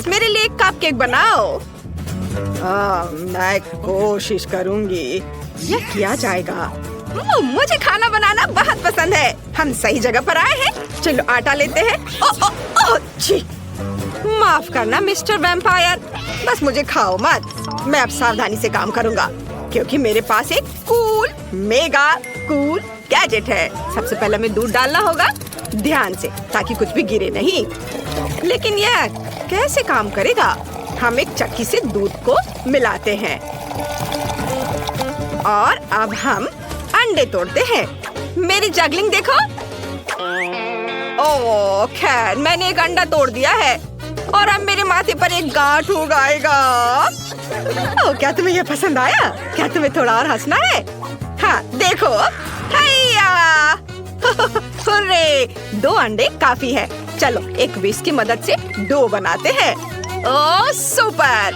Please मेरे लिए एक कपकेक बनाओ। मैं कोशिश करूंगी। यह किया जाएगा। मुझे खाना बनाना बहुत पसंद है। हम सही जगह पर आए हैं। चलो आटा लेते हैं। छी, माफ करना मिस्टर वैम्पायर, बस मुझे खाओ मत। मैं अब सावधानी से काम करूंगा क्योंकि मेरे पास एक मेगा कूल गैजेट है। सबसे पहले हमें दूध डालना होगा ध्यान से ताकि कुछ भी गिरे नहीं। लेकिन यह कैसे काम करेगा? हम एक चक्की से दूध को मिलाते हैं और अब हम अंडे तोड़ते हैं। मेरी जगलिंग देखो। ओह खैर, मैंने एक अंडा तोड़ दिया है और अब मेरे माथे पर एक गांठ हो जाएगा। ओह, क्या तुम्हें यह पसंद आया? क्या तुम्हें थोड़ा और हंसना है? हाँ देखो, हुर्रे, 2 अंडे काफी है। चलो एक विस्क की मदद से डो बनाते हैं। ओह सुपर!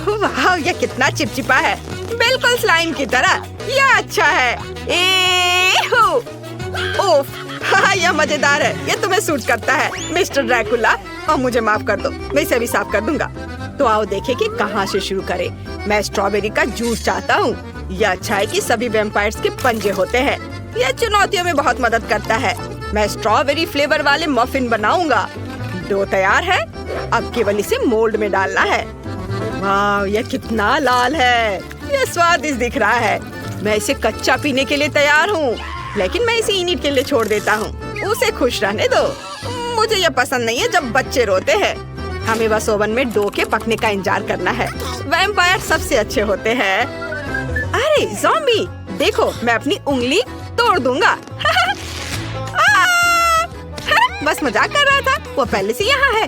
वाह, यह कितना चिपचिपा है, बिल्कुल स्लाइम की तरह। यह अच्छा है। ओफ, हाँ यह मजेदार है। यह तुम्हें सूट करता है मिस्टर ड्रैकुला। और मुझे माफ कर दो, मैं इसे भी साफ कर दूंगा। तो आओ देखें कि कहाँ से शुरू करें। मैं स्ट्रॉबेरी का जूस चाहता हूँ। यह अच्छा है कि सभी वैम्पायर्स के पंजे होते हैं। यह चुनौतियों में बहुत मदद करता है। मैं स्ट्रॉबेरी फ्लेवर वाले मफिन बनाऊंगा। डो तैयार है, अब केवल इसे मोल्ड में डालना है। वाह, यह कितना लाल है। यह स्वादिष्ट दिख रहा है। मैं इसे कच्चा पीने के लिए तैयार हूँ, लेकिन मैं इसे इनिट के लिए छोड़ देता हूँ। उसे खुश रहने दो। मुझे यह पसंद नहीं है जब बच्चे रोते हैं। हमें बस ओवन में डो के पकने का इंतजार करना है। वैम्पायर सबसे अच्छे होते हैं। अरे ज़ॉम्बी, देखो मैं अपनी उंगली तोड़ दूंगा। बस मजाक कर रहा था, वो पहले से यहाँ है।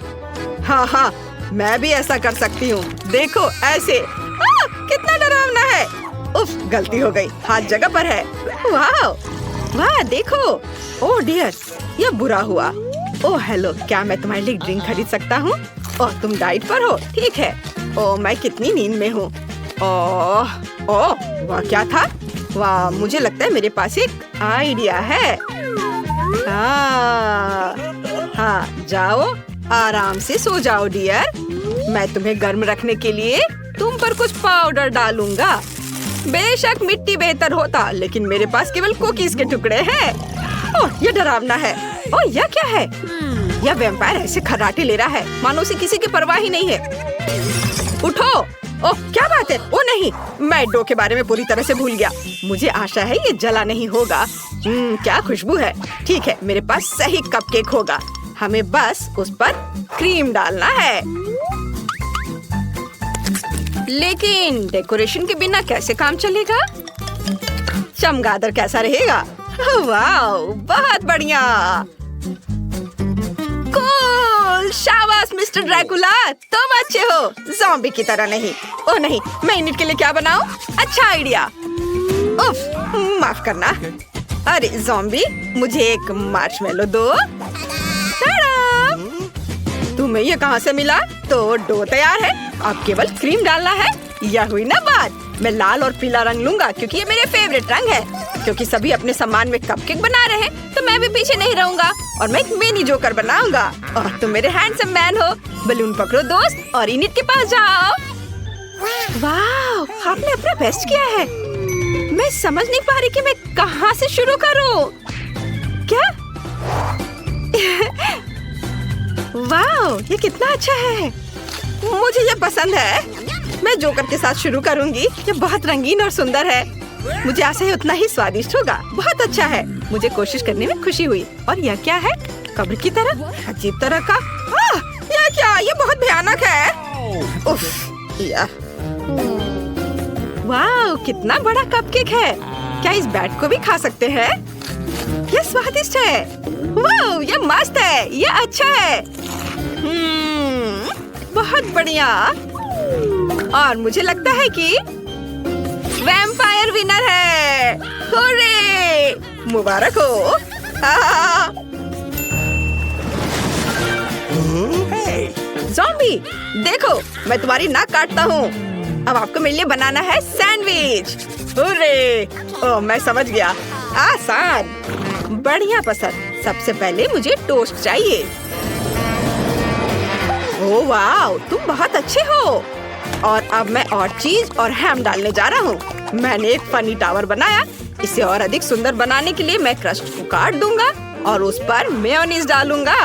हाँ, मैं भी ऐसा कर सकती हूँ। देखो ऐसे। कितना डरावना है। उफ, गलती हो गई, हाथ जगह पर है। वाह देखो। ओह डियर, यह बुरा हुआ। ओह हेलो, क्या मैं तुम्हारे लिए ड्रिंक खरीद सकता हूँ? ओह तुम डाइट पर हो, ठीक है। ओह मैं कितनी नींद में हूँ। ओह वाह, क्या था? वाह, मुझे लगता है मेरे पास एक आइडिया है। हाँ, जाओ आराम से सो जाओ डियर। मैं तुम्हें गर्म रखने के लिए तुम पर कुछ पाउडर डालूंगा। बेशक मिट्टी बेहतर होता, लेकिन मेरे पास केवल कुकीज के टुकड़े हैं। ओह यह डरावना है। ओह यह क्या है? यह वैम्पायर ऐसे खर्राटे ले रहा है मानो उसे किसी की परवाह ही नहीं है। उठो। ओह क्या बात है? ओ नहीं, मैं डो के बारे में पूरी तरह से भूल गया। मुझे आशा है ये जला नहीं होगा। क्या खुशबू है। ठीक है, मेरे पास सही कपकेक होगा। हमें बस उस पर क्रीम डालना है। लेकिन डेकोरेशन के बिना कैसे काम चलेगा? चमगादड़ कैसा रहेगा? वाह, बहुत बढ़िया। कूल, शाबाश मिस्टर ड्रैकुला, तुम अच्छे हो, ज़ॉम्बी की तरह नहीं। ओह नहीं, मैं इनिट के लिए क्या बनाऊं? अच्छा आइडिया। उफ, माफ करना। अरे ज़ॉम्बी, मुझे एक मार्शमेलो दो। तुम्हें ये कहाँ से मिला? तो डो तैयार है, अब केवल क्रीम डालना है। यह हुई ना बात। मैं लाल और पीला रंग लूंगा क्योंकि ये मेरे फेवरेट रंग है। क्योंकि सभी अपने सम्मान में कपकेक बना रहे हैं, तो मैं भी पीछे नहीं रहूंगा और मैं एक मिनी जोकर बनाऊंगा। और तुम मेरे हैंडसम मैन हो। बलून पकड़ो दोस्त और इनिट के पास जाओ। वाह, आपने अपना बेस्ट किया है। मैं समझ नहीं पा रही कि मैं कहाँ से शुरू करूँ। क्या? वाह, ये कितना अच्छा है। मुझे ये पसंद है। मैं जोकर के साथ शुरू करूंगी। ये बहुत रंगीन और सुंदर है। मुझे आशा है उतना ही स्वादिष्ट होगा। बहुत अच्छा है। मुझे कोशिश करने में खुशी हुई। और यह क्या है? कब्र की तरह, अजीब तरह का। यह क्या? ये बहुत भयानक है। उफ, वाह, कितना बड़ा कपकेक है। क्या इस बैट को भी खा सकते हैं? यह स्वादिष्ट है। वाह, यह मस्त है। यह अच्छा है। बहुत बढ़िया। और मुझे लगता है कि वैम्पायर विनर है। हुर्रे! मुबारक हो। ज़ॉम्बी, देखो मैं तुम्हारी नाक काटता हूँ। अब आपको मेरे लिए बनाना है सैंडविच। हुर्रे! ओह मैं समझ गया, आसान। बढ़िया पसंद। सबसे पहले मुझे टोस्ट चाहिए। ओह ओह वाह, तुम बहुत अच्छे हो। और अब मैं और चीज और हैम डालने जा रहा हूँ। मैंने एक फनी टावर बनाया। इसे और अधिक सुंदर बनाने के लिए मैं क्रस्ट को काट दूंगा और उस पर मेयोनीज डालूंगा।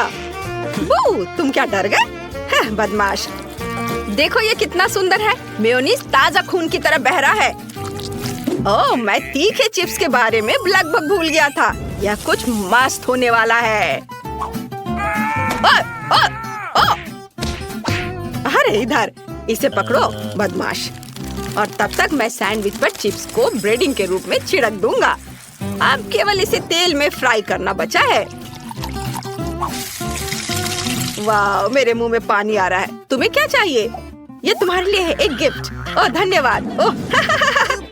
तुम क्या डर गए? बदमाश। देखो ये कितना सुंदर है। मेयोनीज ताजा खून की तरह बह रहा है। ओह, मैं तीखे चिप्स के बारे में लगभग भूल गया था। यह कुछ मस्त होने वाला है। अरे इधर, इसे पकड़ो बदमाश। और तब तक मैं सैंडविच पर चिप्स को ब्रेडिंग के रूप में छिड़क दूंगा। अब केवल इसे तेल में फ्राई करना बचा है। वाह, मेरे मुंह में पानी आ रहा है। तुम्हें क्या चाहिए? ये तुम्हारे लिए है एक गिफ्ट। ओह धन्यवाद। ओह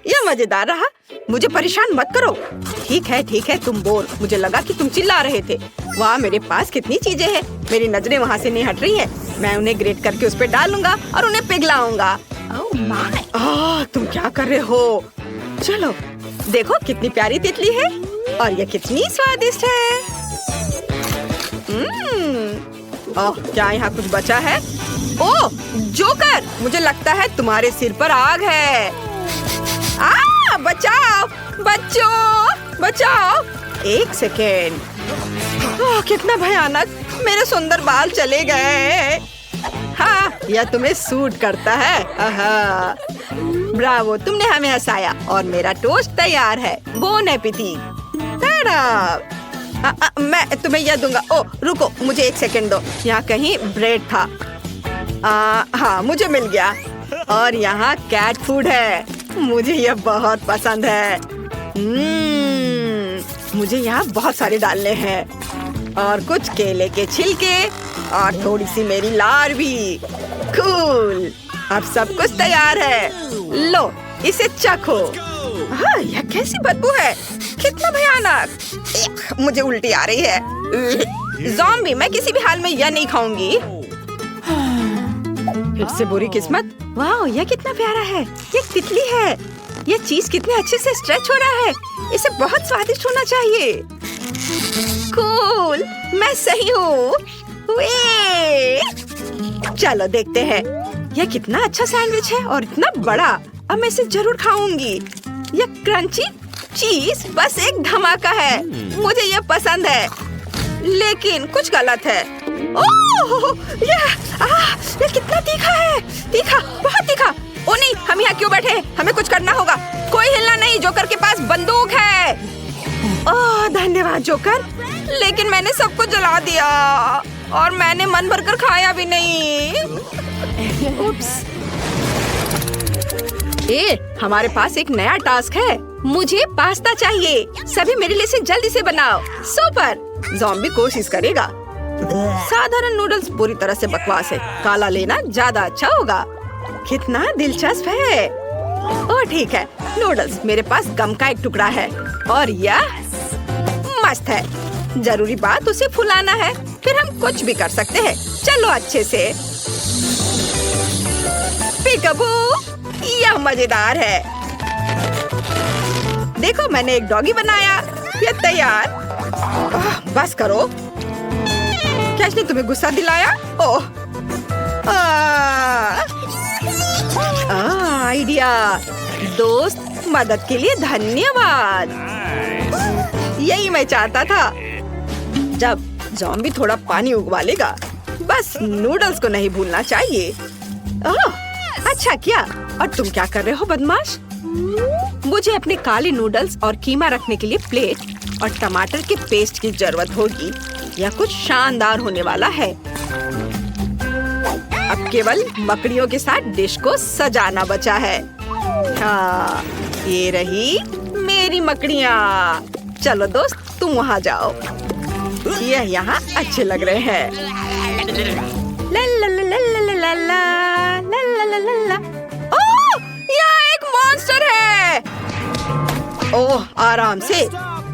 यह मजेदार रहा। मुझे परेशान मत करो। ठीक है, तुम बोल। मुझे लगा कि तुम चिल्ला रहे थे। वाह, मेरे पास कितनी चीजें हैं। मेरी नजरें वहाँ से नहीं हट रही हैं। मैं उन्हें ग्रेट करके उस पे डालूंगा और उन्हें पिघलाऊंगा। तुम क्या कर रहे हो? चलो देखो कितनी प्यारी तितली है और ये कितनी स्वादिष्ट है। क्या यहाँ कुछ बचा है? ओह जोकर, मुझे लगता है तुम्हारे सिर पर आग है। बचाओ बच्चों, बचाओ। एक सेकेंड। कितना भयानक, मेरे सुंदर बाल चले गए। हाँ, यह तुम्हें सूट करता है। ब्रावो, तुमने हमें हंसाया और मेरा टोस्ट तैयार है। Bone appétit. मैं तुम्हें यह दूंगा। ओह रुको, मुझे एक सेकेंड दो। यहाँ कहीं ब्रेड था। हाँ, मुझे मिल गया। और यहाँ कैट फूड है। मुझे यह बहुत पसंद है। मुझे यहाँ बहुत सारे डालने हैं और कुछ केले के छिलके और थोड़ी सी मेरी लार भी। कूल, अब सब कुछ तैयार है। लो इसे चखो। यह कैसी बदबू है, कितना भयानक। मुझे उल्टी आ रही है। ज़ॉम्बी, मैं किसी भी हाल में यह नहीं खाऊंगी। फिर से बुरी किस्मत। वाह, यह कितना प्यारा है। ये तितली है। ये चीज कितने अच्छे से स्ट्रेच हो रहा है। इसे बहुत स्वादिष्ट होना चाहिए। कूल, मैं सही हूँ। चलो देखते हैं। यह कितना अच्छा सैंडविच है और इतना बड़ा। अब मैं इसे जरूर खाऊंगी। यह क्रंची चीज बस एक धमाका है। मुझे यह पसंद है, लेकिन कुछ गलत है। ओह, यह कितना तीखा है। तीखा, बहुत तीखा। ओ नहीं, हम यहाँ क्यों बैठे? हमें कुछ करना होगा। कोई हिलना नहीं, जोकर के पास बंदूक है। ओह धन्यवाद जोकर, लेकिन मैंने सबको जला दिया और मैंने मन भरकर खाया भी नहीं। उप्स। हमारे पास एक नया टास्क है। मुझे पास्ता चाहिए। सभी मेरे लिए इसे जल्दी से बनाओ। सुपर। ज़ॉम्बी कोशिश करेगा। साधारण नूडल्स पूरी तरह से बकवास है। काला लेना ज्यादा अच्छा होगा। कितना दिलचस्प है। ओह ठीक है, नूडल्स। मेरे पास गम का एक टुकड़ा है और यह मस्त है। जरूरी बात उसे फुलाना है, फिर हम कुछ भी कर सकते हैं। चलो अच्छे से। पिकबू, यह मजेदार है। देखो, मैंने एक डॉगी बनाया। यह तैयार। बस करो। क्या इसने तुम्हें गुस्सा दिलाया? ओह, आइडिया। दोस्त, मदद के लिए धन्यवाद। यही मैं चाहता था। जब ज़ॉम्बी थोड़ा पानी उगवालेगा, बस नूडल्स को नहीं भूलना चाहिए। अच्छा किया। और तुम क्या कर रहे हो बदमाश? मुझे अपने काले नूडल्स और कीमा रखने के लिए प्लेट और टमाटर के पेस्ट की जरूरत होगी। यह कुछ शानदार होने वाला है। अब केवल मकड़ियों के साथ डिश को सजाना बचा है। हाँ, ये रही मेरी मकड़ियाँ। चलो दोस्त, तुम वहाँ जाओ। यह यहाँ अच्छे लग रहे हैं। ला ला ला ला ला ला ला ला ला ला ला। ओह, यहाँ एक मॉन्स्टर है। ओह, आराम से।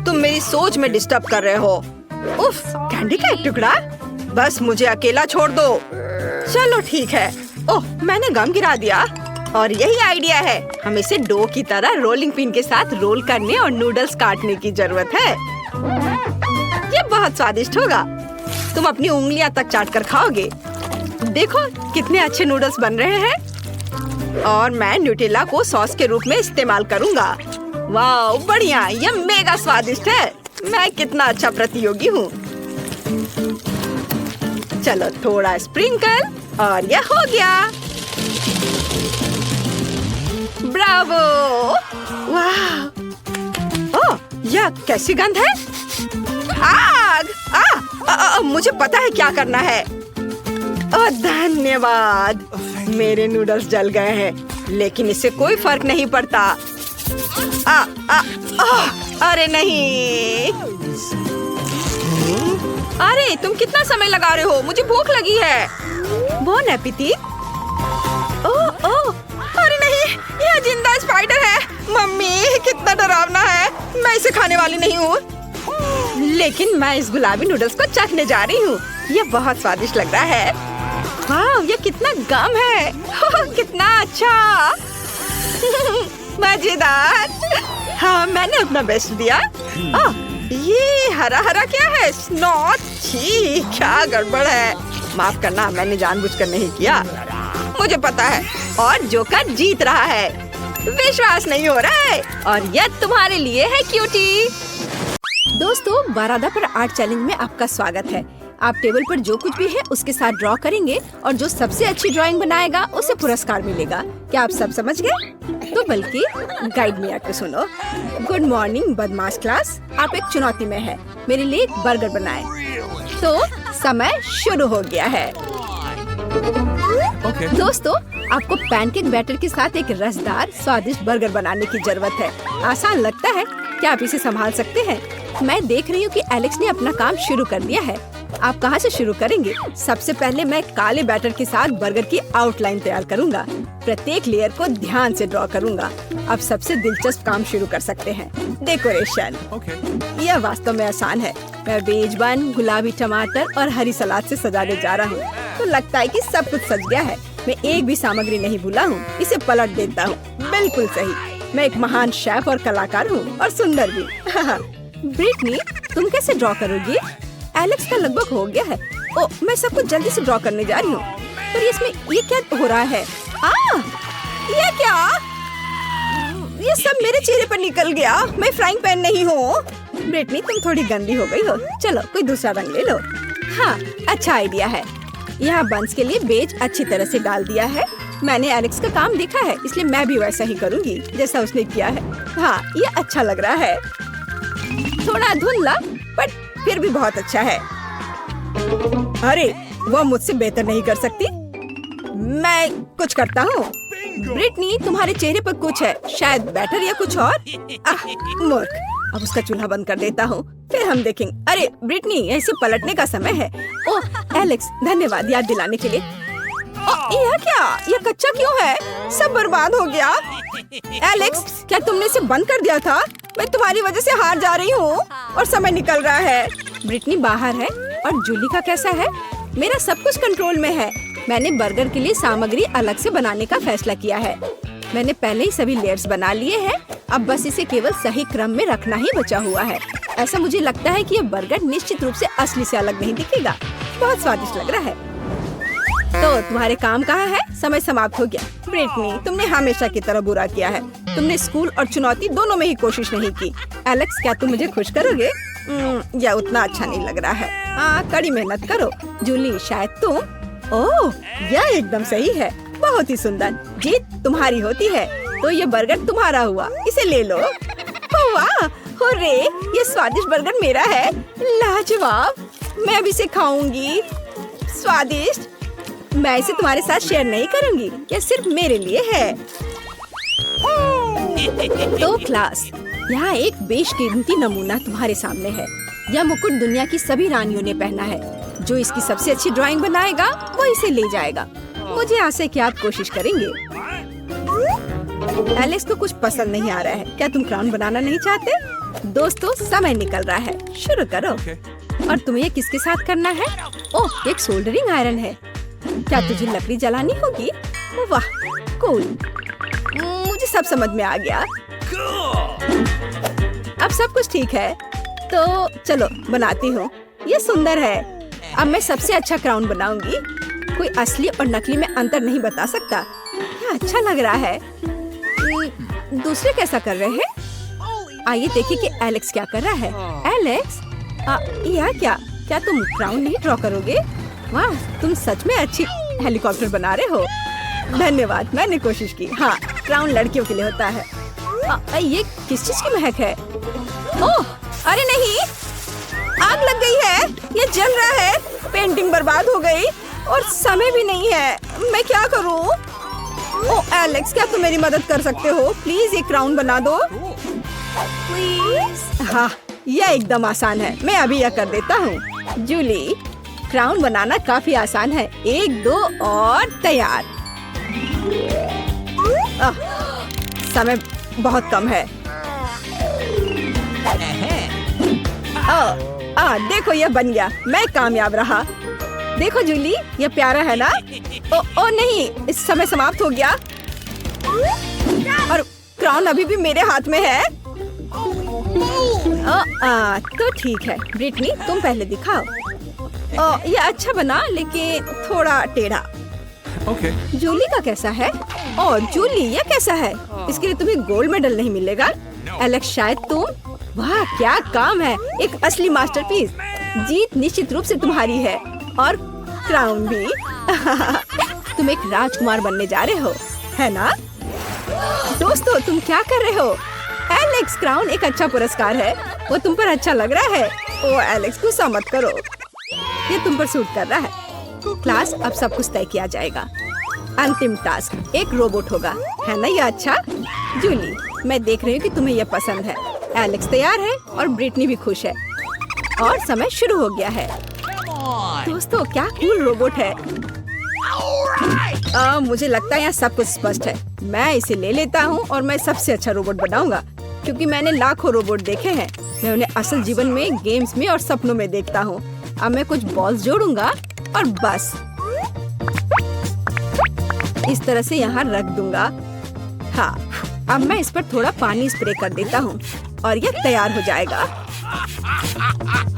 तुम मेरी सोच में डिस्टर्ब कर रहे हो। उफ, कैंडी का एक टुकड़ा। बस मुझे अकेला छोड़ दो। चलो ठीक है। ओह, मैंने गम गिरा दिया। और यही आइडिया है। हमें इसे डो की तरह रोलिंग पिन के साथ रोल करने और नूडल्स काटने की जरूरत है। ये बहुत स्वादिष्ट होगा। तुम अपनी उंगलियां तक चाट कर खाओगे। देखो कितने अच्छे नूडल्स बन रहे हैं। और मैं न्यूटेला को सॉस के रूप में इस्तेमाल करूँगा। वाह बढ़िया, ये मेगा स्वादिष्ट है। मैं कितना अच्छा प्रतियोगी हूँ। चलो थोड़ा स्प्रिंकल और यह हो गया। ब्रावो! वाह! ओह, यह कैसी गंध है? आग! मुझे पता है क्या करना है। ओह धन्यवाद। मेरे नूडल्स जल गए हैं, लेकिन इससे कोई फर्क नहीं पड़ता। अरे नहीं! अरे तुम कितना समय लगा रहे हो? मुझे भूख लगी है। Bone appétit. ओह ओह, अरे नहीं, यह जिंदा स्पाइडर है। मम्मी कितना डरावना है। मैं इसे खाने वाली नहीं हूँ। लेकिन मैं इस गुलाबी नूडल्स को चखने जा रही हूँ। यह बहुत स्वादिष्ट लग रहा है। वाह, यह कितना गम है। कितना अच्छा। मजेदार। हाँ, मैंने अपना बेस्ट दिया। ये हरा हरा क्या है? स्नॉट। छी, क्या गड़बड़ है। माफ करना, मैंने जानबूझकर नहीं किया। मुझे पता है। और जोकर जीत रहा है। विश्वास नहीं हो रहा है। और यह तुम्हारे लिए है क्यूटी। दोस्तों, 12 पर आर्ट चैलेंज में आपका स्वागत है। आप टेबल पर जो कुछ भी है उसके साथ ड्रॉ करेंगे और जो सबसे अच्छी ड्राइंग बनाएगा उसे पुरस्कार मिलेगा। क्या आप सब समझ गए? तो बल्कि गाइड में आकर सुनो। गुड मॉर्निंग बदमाश क्लास, आप एक चुनौती में है। मेरे लिए एक बर्गर बनाए। तो समय शुरू हो गया है। दोस्तों, आपको पैनकेक बैटर के साथ एक रसदार स्वादिष्ट बर्गर बनाने की जरूरत है। आसान लगता है, क्या आप इसे संभाल सकते हैं? मैं देख रही हूँ कि एलेक्स ने अपना काम शुरू कर दिया है। आप कहाँ से शुरू करेंगे? सबसे पहले मैं काले बैटर के साथ बर्गर की आउटलाइन तैयार करूँगा। प्रत्येक लेयर को ध्यान से ड्रॉ करूँगा। अब सबसे दिलचस्प काम शुरू कर सकते हैं, डेकोरेशन। यह वास्तव में आसान है। मैं बेज बन, गुलाबी टमाटर और हरी सलाद से सजाने जा रहा हूँ। तो लगता है कि सब कुछ सज गया है। मैं एक भी सामग्री नहीं भूला हूँ। इसे पलट देता हूँ। बिल्कुल सही। मैं एक महान शेफ और कलाकार हूँ, और सुंदर भी। ब्रिटनी, तुम कैसे ड्रॉ करोगी? एलेक्स का लगभग हो गया है। ओ, मैं सब कुछ जल्दी से ड्रॉ करने जा रही हूँ। पर इसमें ये क्या हो रहा है? ये क्या? ये सब मेरे चेहरे पर निकल गया। मैं फ्राइंग पैन नहीं हूँ। ब्रिटनी, तुम थोड़ी गंदी हो गई हो। चलो कोई दूसरा रंग ले लो। हाँ, अच्छा आइडिया है। यहाँ बंस के लिए बेज अच्छी तरह से डाल दिया है। मैंने एलेक्स का काम देखा है, इसलिए मैं भी वैसा ही करूँगी जैसा उसने किया है। हाँ, ये अच्छा लग रहा है। थोड़ा धुंधला, पर फिर भी बहुत अच्छा है। अरे, वो मुझसे बेहतर नहीं कर सकती। मैं कुछ करता हूँ। ब्रिटनी, तुम्हारे चेहरे पर कुछ है, शायद बैटर या कुछ और। मूर्ख। अब उसका चूल्हा बंद कर देता हूँ, फिर हम देखेंगे। अरे ब्रिटनी, ऐसे पलटने का समय है। ओह एलेक्स, धन्यवाद याद दिलाने के लिए। यह क्या? यह कच्चा क्यों है? सब बर्बाद हो गया। एलेक्स, क्या तुमने इसे बंद कर दिया था? मैं तुम्हारी वजह से हार जा रही हूँ और समय निकल रहा है। ब्रिटनी बाहर है, और जूली का कैसा है? मेरा सब कुछ कंट्रोल में है। मैंने बर्गर के लिए सामग्री अलग से बनाने का फैसला किया है। मैंने पहले ही सभी लेयर्स बना लिए हैं। अब बस इसे केवल सही क्रम में रखना ही बचा हुआ है। ऐसा मुझे लगता है कि यह बर्गर निश्चित रूप से असली से अलग नहीं दिखेगा। बहुत स्वादिष्ट लग रहा है। तो तुम्हारे काम कहाँ है? समय समाप्त हो गया। ब्रिटनी, तुमने हमेशा की तरह बुरा किया है। तुमने स्कूल और चुनौती दोनों में ही कोशिश नहीं की। एलेक्स, क्या तुम मुझे खुश करोगे? यह उतना अच्छा नहीं लग रहा है। हाँ, कड़ी मेहनत करो। जूली, शायद तुम। ओह, यह एकदम सही है। बहुत ही सुंदर। जीत तुम्हारी होती है, तो ये बर्गर तुम्हारा हुआ। इसे ले लो। वाह, हुर्रे, ये स्वादिष्ट बर्गर मेरा है। लाजवाब। मैं अब इसे खाऊंगी। स्वादिष्ट। मैं इसे तुम्हारे साथ शेयर नहीं करूंगी। यह सिर्फ मेरे लिए है। तो क्लास, यहाँ एक बेशकीमती नमूना तुम्हारे सामने है। यह मुकुट दुनिया की सभी रानियों ने पहना है। जो इसकी सबसे अच्छी ड्राइंग बनाएगा वो इसे ले जाएगा। मुझे आशा है कि आप कोशिश करेंगे। एलेक्स को कुछ पसंद नहीं आ रहा है। क्या तुम क्राउन बनाना नहीं चाहते? दोस्तों, समय निकल रहा है। शुरू करो। और तुम्हें ये किसके साथ करना है? ओह, एक सोल्डरिंग आयरन है। क्या तुझे लकड़ी जलानी होगी? वाह, कूल। मुझे सब समझ में आ गया। अब सब कुछ ठीक है, तो चलो बनाती हूँ। ये सुंदर है। अब मैं सबसे अच्छा क्राउन बनाऊंगी। कोई असली और नकली में अंतर नहीं बता सकता। क्या अच्छा लग रहा है। दूसरे कैसा कर रहे हैं? आइए देखिए कि एलेक्स क्या कर रहा है। एलेक्स, यह क्या तुम क्राउन नहीं ड्रॉ करोगे? वाह, तुम सच में अच्छी हेलीकॉप्टर बना रहे हो। धन्यवाद, मैंने कोशिश की। हाँ, क्राउन लड़कियों के लिए होता है। ये किस चीज की महक है? ओह, अरे नहीं, आग लग गई है। ये जल रहा है। पेंटिंग बर्बाद हो गई और समय भी नहीं है। मैं क्या करूं? ओह एलेक्स, क्या तुम मेरी मदद कर सकते हो? प्लीज ये क्राउन बना दो प्लीज। हाँ, यह एकदम आसान है। मैं अभी यह कर देता हूँ। जूली, क्राउन बनाना काफी आसान है। 1 2 और तैयार। समय बहुत कम है। देखो यह बन गया। मैं कामयाब रहा। देखो जूली, यह प्यारा है ना? ओ नहीं, इस समय समाप्त हो गया और क्राउन अभी भी मेरे हाथ में है। तो ठीक है। ब्रिटनी, तुम पहले दिखाओ। यह अच्छा बना, लेकिन थोड़ा टेढ़ा। जूली का कैसा है? जूली, यह कैसा है? इसके लिए तुम्हें गोल्ड मेडल नहीं मिलेगा। एलेक्स, शायद तुम। वाह, क्या काम है। एक असली मास्टरपीस। जीत निश्चित रूप से तुम्हारी है और क्राउन भी। तुम एक राजकुमार बनने जा रहे हो, है ना? दोस्तों, तुम क्या कर रहे हो? एलेक्स, क्राउन एक अच्छा पुरस्कार है। वो तुम पर अच्छा लग रहा है। ओ एलेक्स, गुस्सा मत करो। ये तुम पर सूट कर रहा है। क्लास, अब सब कुछ तय किया जाएगा। अंतिम टास्क एक रोबोट होगा, है ना? ये अच्छा। जूली, मैं देख रही हूँ कि तुम्हें यह पसंद है। एलेक्स तैयार है और ब्रिटनी भी खुश है और समय शुरू हो गया है। दोस्तों, क्या कूल रोबोट है। मुझे लगता है यहाँ सब कुछ स्पष्ट है। मैं इसे ले लेता हूँ और मैं सबसे अच्छा रोबोट बनाऊंगा, क्योंकि मैंने लाखों रोबोट देखे हैं। मैं उन्हें असल जीवन में, गेम्स में और सपनों में देखता हूँ। अब मैं कुछ बॉल्स जोड़ूंगा और बस इस तरह से यहाँ रख दूंगा। हाँ, अब मैं इस पर थोड़ा पानी स्प्रे कर देता हूँ और यह तैयार हो जाएगा।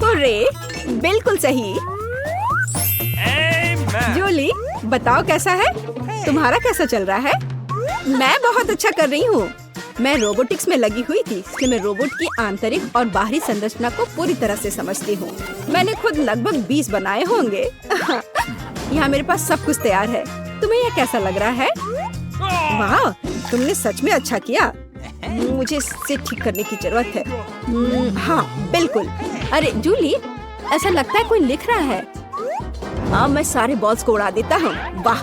हुर्रे, बिल्कुल सही। जूली, बताओ कैसा है? तुम्हारा कैसा चल रहा है? मैं बहुत अच्छा कर रही हूँ। मैं रोबोटिक्स में लगी हुई थी, इसलिए मैं रोबोट की आंतरिक और बाहरी संरचना को पूरी तरह से समझती हूँ। मैंने खुद लगभग 20 बनाए होंगे। यहाँ मेरे पास सब कुछ तैयार है। तुम्हें यह कैसा लग रहा है? वाह, तुमने सच में अच्छा किया। मुझे इसे ठीक करने की जरूरत है। हाँ, बिल्कुल। अरे जूली, ऐसा लगता है कोई लिख रहा है। मैं सारे बॉल्स को उड़ा देता हूँ। वाह,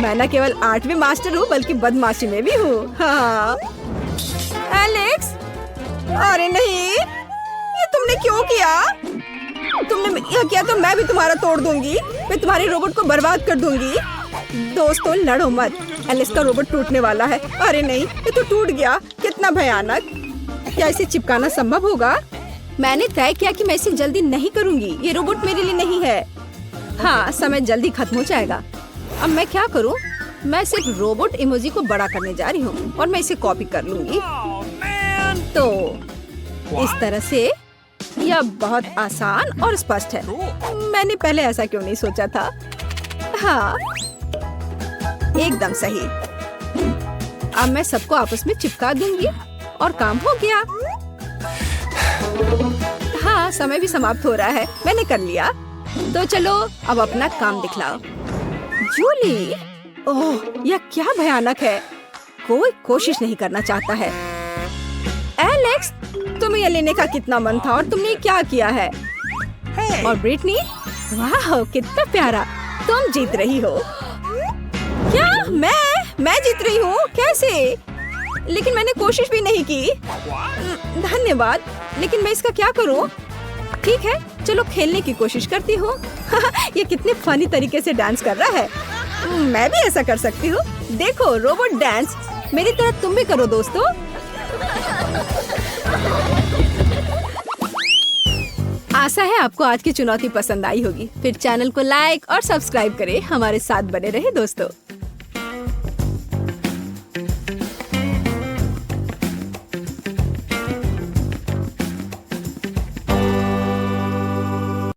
मैं न केवल आर्ट में मास्टर हूँ, बल्कि बदमाशी में भी हूँ। हाँ। एलेक्स, अरे नहीं, ये तुमने क्यों किया? तुमने यह किया तो मैं भी तुम्हारा तोड़ दूंगी। मैं तुम्हारे रोबोट को बर्बाद कर दूंगी। दोस्तों, लड़ो मत। एलेक्स का रोबोट टूटने वाला है। अरे नहीं, ये तो टूट गया। कितना भयानक। क्या इसे चिपकाना संभव होगा? मैंने तय किया कि मैं इसे जल्दी नहीं करूंगी। ये रोबोट मेरे लिए नहीं है। हाँ, समय जल्दी खत्म हो जाएगा। अब मैं क्या करूं? मैं सिर्फ रोबोट इमोजी को बड़ा करने जा रही हूँ और मैं इसे कॉपी कर लूंगी। तो इस तरह से यह बहुत आसान और स्पष्ट है। मैंने पहले ऐसा क्यों नहीं सोचा था? हाँ, एकदम सही। अब मैं सबको आपस में चिपका दूंगी और काम हो गया। हाँ, समय भी समाप्त हो रहा है। मैंने कर लिया। तो चलो अब अपना काम दिखलाओ। जूली, ओह, यह क्या भयानक है। कोई कोशिश नहीं करना चाहता है। एलेक्स, तुम्हें यह लेने का कितना मन था और तुमने क्या किया है? और ब्रिटनी, वाह, कितना प्यारा। तुम जीत रही हो। क्या? मैं जीत रही हूँ? कैसे? लेकिन मैंने कोशिश भी नहीं की। धन्यवाद, लेकिन मैं इसका क्या करूँ? ठीक है, चलो खेलने की कोशिश करती हूँ। ये कितने फनी तरीके से डांस कर रहा है। मैं भी ऐसा कर सकती हूँ। देखो, रोबोट डांस। मेरी तरह तुम भी करो दोस्तों। आशा है आपको आज की चुनौती पसंद आई होगी। फिर चैनल को लाइक और सब्सक्राइब करें। हमारे साथ बने रहे दोस्तों।